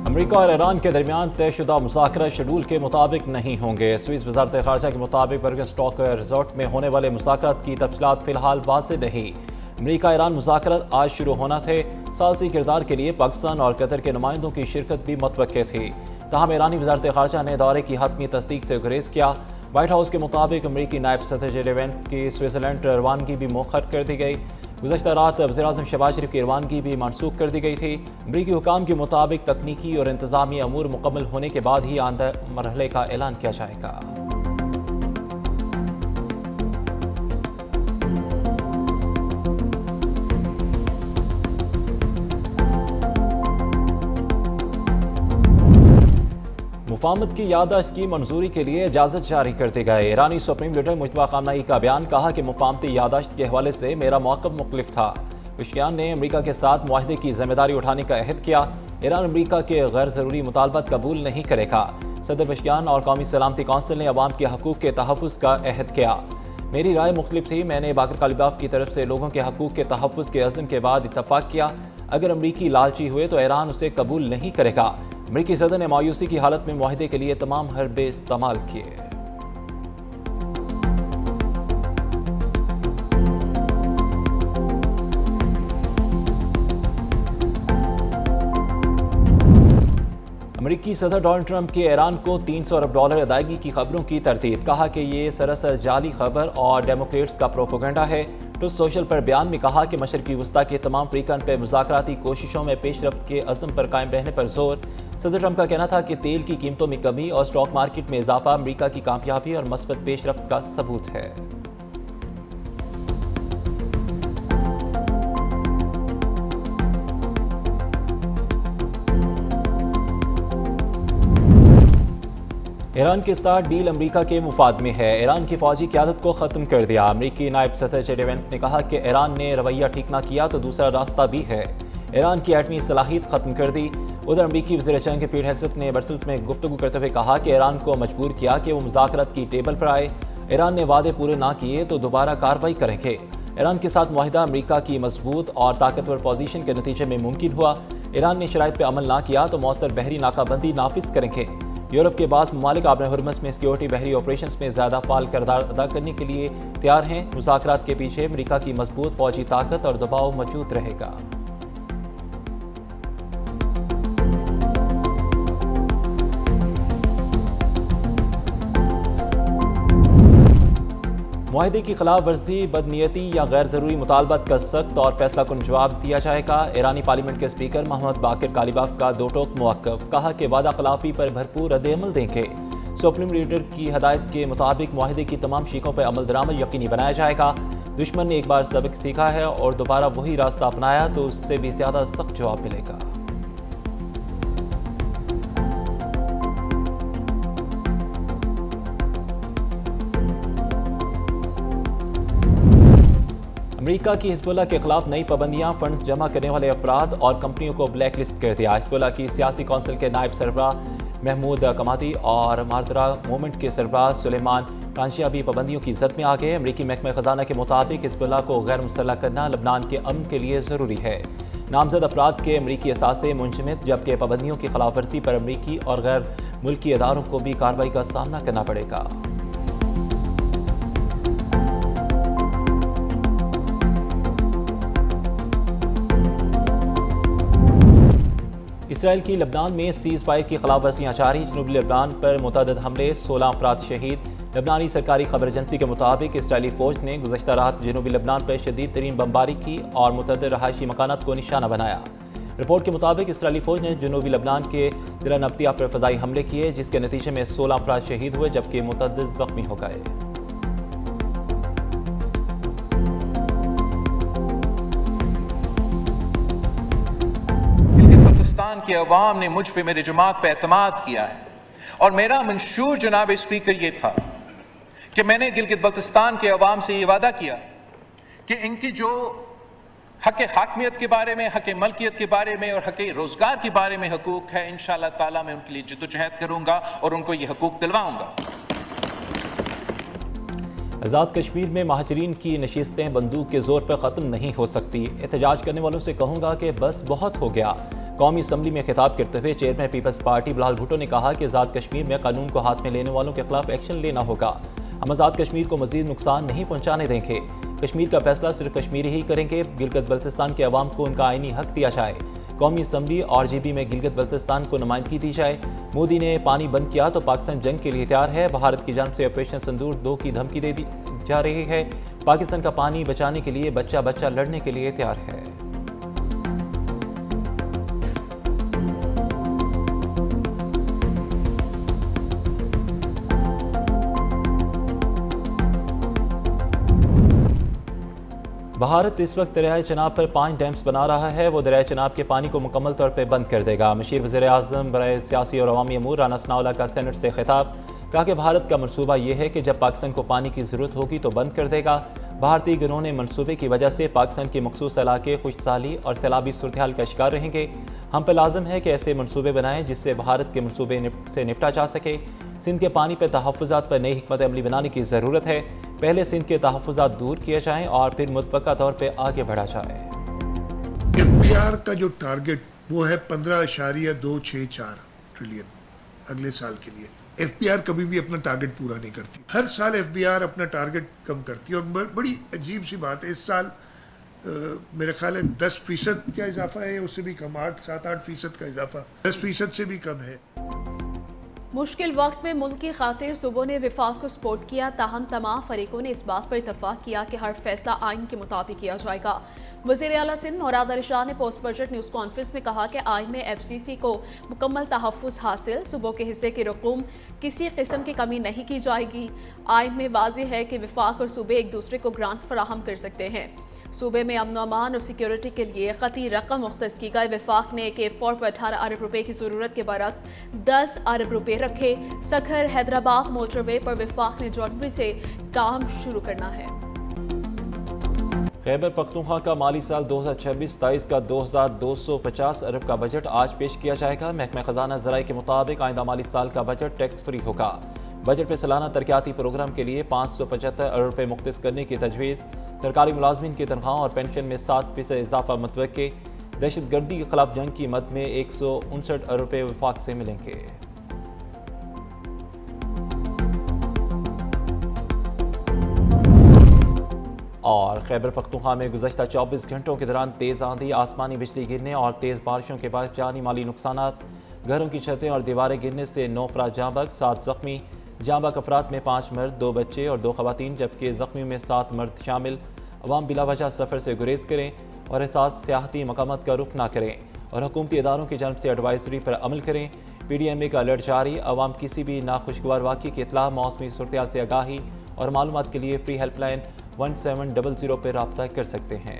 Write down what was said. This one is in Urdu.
امریکہ اور ایران کے درمیان طے شدہ مذاکرات شیڈول کے مطابق نہیں ہوں گے۔ سوئس وزارت خارجہ کے مطابق برگنسٹاک ریزورٹ میں ہونے والے مذاکرات کی تفصیلات فی الحال واضح نہیں۔ امریکہ ایران مذاکرات آج شروع ہونا تھے۔ ثالثی کردار کے لیے پاکستان اور قطر کے نمائندوں کی شرکت بھی متوقع تھی، تاہم ایرانی وزارت خارجہ نے دورے کی حتمی تصدیق سے گریز کیا۔ وائٹ ہاؤس کے مطابق امریکی نائب صدر جے ڈی وینس کی سوئٹزرلینڈ روانگی بھی مؤخر کر دی گئی۔ گزشتہ رات وزیراعظم شہباز شریف کی روانگی بھی منسوخ کر دی گئی تھی۔ امریکی حکام کے مطابق تکنیکی اور انتظامی امور مکمل ہونے کے بعد ہی آئندہ مرحلے کا اعلان کیا جائے گا۔ مفاہمت کی یادداشت کی منظوری کے لیے اجازت جاری کر دی گئی۔ ایرانی سپریم لیڈر مجتبیٰ خامنہئی کا بیان، کہا کہ مفاہمتی یادداشت کے حوالے سے میرا موقف مختلف تھا۔ پشکیان نے امریکہ کے ساتھ معاہدے کی ذمہ داری اٹھانے کا عہد کیا۔ ایران امریکہ کے غیر ضروری مطالبات قبول نہیں کرے گا۔ صدر پشکیان اور قومی سلامتی کونسل نے عوام کے حقوق کے تحفظ کا عہد کیا۔ میری رائے مختلف تھی۔ میں نے باقر کالیباف کی طرف سے لوگوں کے حقوق کے تحفظ کے عزم کے بعد اتفاق کیا۔ اگر امریکی لالچی ہوئے تو ایران اسے قبول نہیں کرے گا۔ امریکی صدر نے مایوسی کی حالت میں معاہدے کے لیے تمام حربے استعمال کیے۔ امریکی صدر ڈونلڈ ٹرمپ کے ایران کو $300 ارب ادائیگی کی خبروں کی تردید، کہا کہ یہ سراسر جعلی خبر اور ڈیموکریٹس کا پروپیگنڈا ہے۔ ٹروتھ سوشل پر بیان میں کہا کہ مشرقی وسطی کے تمام فریقین پہ مذاکراتی کوششوں میں پیش رفت کے عزم پر قائم رہنے پر زور۔ صدر ٹرمپ کا کہنا تھا کہ تیل کی قیمتوں میں کمی اور اسٹاک مارکیٹ میں اضافہ امریکہ کی کامیابی اور مثبت پیش رفت کا ثبوت ہے۔ ایران کے ساتھ ڈیل امریکہ کے مفاد میں ہے۔ ایران کی فوجی قیادت کو ختم کر دیا۔ امریکی نائب صدر جے ڈی وینس نے کہا کہ ایران نے رویہ ٹھیک نہ کیا تو دوسرا راستہ بھی ہے۔ ایران کی ایٹمی صلاحیت ختم کر دی۔ ادھر امریکی وزیر جنگ پیٹ ہیگسٹ نے برسلز میں گفتگو کرتے ہوئے کہا کہ ایران کو مجبور کیا کہ وہ مذاکرات کی ٹیبل پر آئے۔ ایران نے وعدے پورے نہ کیے تو دوبارہ کارروائی کریں گے۔ ایران کے ساتھ معاہدہ امریکہ کی مضبوط اور طاقتور پوزیشن کے نتیجے میں ممکن ہوا۔ ایران نے شرائط پہ عمل نہ کیا تو مؤثر بحری ناکہ بندی نافذ کریں گے۔ یورپ کے بعض ممالک آبِ ہرمز میں سیکیورٹی بحری آپریشنز میں زیادہ فعال کردار ادا کرنے کے لیے تیار ہیں۔ مذاکرات کے پیچھے امریکہ کی مضبوط فوجی طاقت اور دباؤ موجود رہے گا۔ معاہدے کی خلاف ورزی، بدنیتی یا غیر ضروری مطالبات کا سخت اور فیصلہ کن جواب دیا جائے گا۔ ایرانی پارلیمنٹ کے اسپیکر محمد باقر کالیباف کا دو ٹوک موقف، کہا کہ وعدہ خلافی پر بھرپور رد عمل دیں گے۔ سپریم لیڈر کی ہدایت کے مطابق معاہدے کی تمام شقوں پر عمل درآمد یقینی بنایا جائے گا۔ دشمن نے ایک بار سبق سیکھا ہے اور دوبارہ وہی راستہ اپنایا تو اس سے بھی زیادہ سخت جواب ملے گا۔ امریکہ کی حزب اللہ کے خلاف نئی پابندیاں، فنڈز جمع کرنے والے افراد اور کمپنیوں کو بلیک لسٹ کر دیا۔ حزب اللہ کی سیاسی کونسل کے نائب سربراہ محمود قمادی اور ماردرا موومنٹ کے سربراہ سلیمان کانشیا بھی پابندیوں کی زد میں آ گئے۔ امریکی محکمہ خزانہ کے مطابق حزب اللہ کو غیر مسلح کرنا لبنان کے امن کے لیے ضروری ہے۔ نامزد افراد کے امریکی اثاثے منجمد، جبکہ پابندیوں کی خلاف ورزی پر امریکی اور غیر ملکی اداروں کو بھی کارروائی کا سامنا کرنا پڑے گا۔ اسرائیل کی لبنان میں سیز فائر کی خلاف ورزیاں جاری، جنوبی لبنان پر متعدد حملے، 16 افراد شہید۔ لبنانی سرکاری خبر ایجنسی کے مطابق اسرائیلی فوج نے گزشتہ رات جنوبی لبنان پر شدید ترین بمباری کی اور متعدد رہائشی مکانات کو نشانہ بنایا۔ رپورٹ کے مطابق اسرائیلی فوج نے جنوبی لبنان کے ضلع نبطیہ پر فضائی حملے کیے، جس کے نتیجے میں 16 افراد شہید ہوئے جبکہ متعدد زخمی ہو گئے۔ پاکستان کی عوام نے مجھ پہ، میرے جماعت پہ اعتماد کیا ہے، اور میرا منشور جناب اسپیکر یہ تھا کہ میں نے گلگت بلتستان کے عوام سے یہ وعدہ کیا کہ ان کی جو حق حاکمیت کے بارے میں، حق ملکیت کے بارے میں اور حق روزگار کے بارے میں حقوق ہے، انشاءاللہ تعالیٰ میں ان کے لیے جدوجہد کروں گا اور ان کو یہ حقوق دلواؤں گا۔ آزاد کشمیر میں مہاجرین کی نشستیں بندوق کے زور پر ختم نہیں ہو سکتی۔ احتجاج کرنے والوں سے کہوں گا کہ بس بہت ہو گیا۔ قومی اسمبلی میں خطاب کرتے ہوئے چیئرمین پیپلز پارٹی بلال بھٹو نے کہا کہ آزاد کشمیر میں قانون کو ہاتھ میں لینے والوں کے خلاف ایکشن لینا ہوگا۔ ہم آزاد کشمیر کو مزید نقصان نہیں پہنچانے دیں گے۔ کشمیر کا فیصلہ صرف کشمیری ہی کریں گے۔ گلگت بلتستان کے عوام کو ان کا آئینی حق دیا جائے۔ قومی اسمبلی اور جے بی میں گلگت بلتستان کو نمائندگی دی جائے۔ مودی نے پانی بند کیا تو پاکستان جنگ کے لیے تیار ہے۔ بھارت کی جانب سے آپریشن سندور 2 کی دھمکی دے دی جا رہی ہے۔ پاکستان کا پانی بچانے کے لیے بچہ بچہ لڑنے کے لیے تیار ہے۔ بھارت اس وقت دریائے چناب پر 5 ڈیمز بنا رہا ہے۔ وہ دریائے چناب کے پانی کو مکمل طور پر بند کر دے گا۔ مشیر وزیر اعظم برائے سیاسی اور عوامی امور رانا ثناءاللہ کا سینٹ سے خطاب، کہا کہ بھارت کا منصوبہ یہ ہے کہ جب پاکستان کو پانی کی ضرورت ہوگی تو بند کر دے گا۔ بھارتی گروہ نے منصوبے کی وجہ سے پاکستان کے مخصوص علاقے خشک سالی اور سیلابی صورتحال کا شکار رہیں گے۔ ہم پر لازم ہے کہ ایسے منصوبے بنائیں جس سے بھارت کے منصوبے سے نپٹا جا سکے۔ سندھ کے پانی پر تحفظات پر نئی حکمت عملی بنانے کی ضرورت ہے۔ پہلے سندھ کے تحفظات دور کیے جائیں اور پھر متوقع طور پہ آگے بڑھا جائے۔ FBR کا جو ٹارگٹ وہ ہے 15.264 ٹریلین اگلے سال کے لیے۔ FBR کبھی بھی اپنا ٹارگٹ پورا نہیں کرتی، ہر سال FBR اپنا ٹارگٹ کم کرتی ہے، اور بڑی عجیب سی بات ہے، اس سال میرے خیال ہے 10% کا اضافہ ہے، اس سے بھی کم، 7-8% کا اضافہ، 10% سے بھی کم ہے۔ مشکل وقت میں ملک کی خاطر صوبوں نے وفاق کو سپورٹ کیا، تاہم تمام فریقوں نے اس بات پر اتفاق کیا کہ ہر فیصلہ آئین کے مطابق کیا جائے گا۔ وزیر اعلیٰ سندھ مراد علی شاہ نے پوسٹ بجٹ نیوز کانفرنس میں کہا کہ آئین میں FCC کو مکمل تحفظ حاصل، صوبوں کے حصے کی رقوم کسی قسم کی کمی نہیں کی جائے گی۔ آئین میں واضح ہے کہ وفاق اور صوبے ایک دوسرے کو گرانٹ فراہم کر سکتے ہیں۔ صوبے میں امن و امان اور سیکیورٹی کے لیے قطعی رقم مختص کی گئی۔ وفاق نے K4 پر 18 ارب روپے کی ضرورت کے برعکس 10 ارب روپے رکھے۔ سکھر حیدرآباد موٹر وے پر وفاق نے جنوری سے کام شروع کرنا ہے۔ خیبر پختونخوا کا مالی سال 2026-27 کا 2250 ارب کا بجٹ آج پیش کیا جائے گا۔ محکمہ خزانہ زرعی کے مطابق آئندہ مالی سال کا بجٹ ٹیکس فری ہوگا۔ بجٹ میں سالانہ ترقیاتی پروگرام کے لیے 575 ارب روپے مختص کرنے کی تجویز۔ سرکاری ملازمین کی تنخواہوں اور پینشن میں 7% اضافہ متوقع۔ دہشت گردی کے خلاف جنگ کی مد میں 159 ارب روپے وفاق سے ملیں گے۔ اور خیبر پختونخوا میں گزشتہ 24 گھنٹوں کے دوران تیز آندھی، آسمانی بجلی گرنے اور تیز بارشوں کے باعث جانی مالی نقصانات۔ گھروں کی چھتیں اور دیواریں گرنے سے 9 افراد جاں بحق، 7 زخمی۔ جاں بحق افراد میں 5 مرد، 2 بچے اور 2 خواتین، جبکہ زخمیوں میں 7 مرد شامل۔ عوام بلا وجہ سفر سے گریز کریں اور حساس سیاحتی مقامات کا رخ نہ کریں، اور حکومتی اداروں کی جانب سے ایڈوائزری پر عمل کریں۔ PDMA کا الرٹ جاری، عوام کسی بھی ناخوشگوار واقعے کی اطلاع، موسمی صورتحال سے آگاہی اور معلومات کے لیے فری ہیلپ لائن 1700 پر رابطہ کر سکتے ہیں۔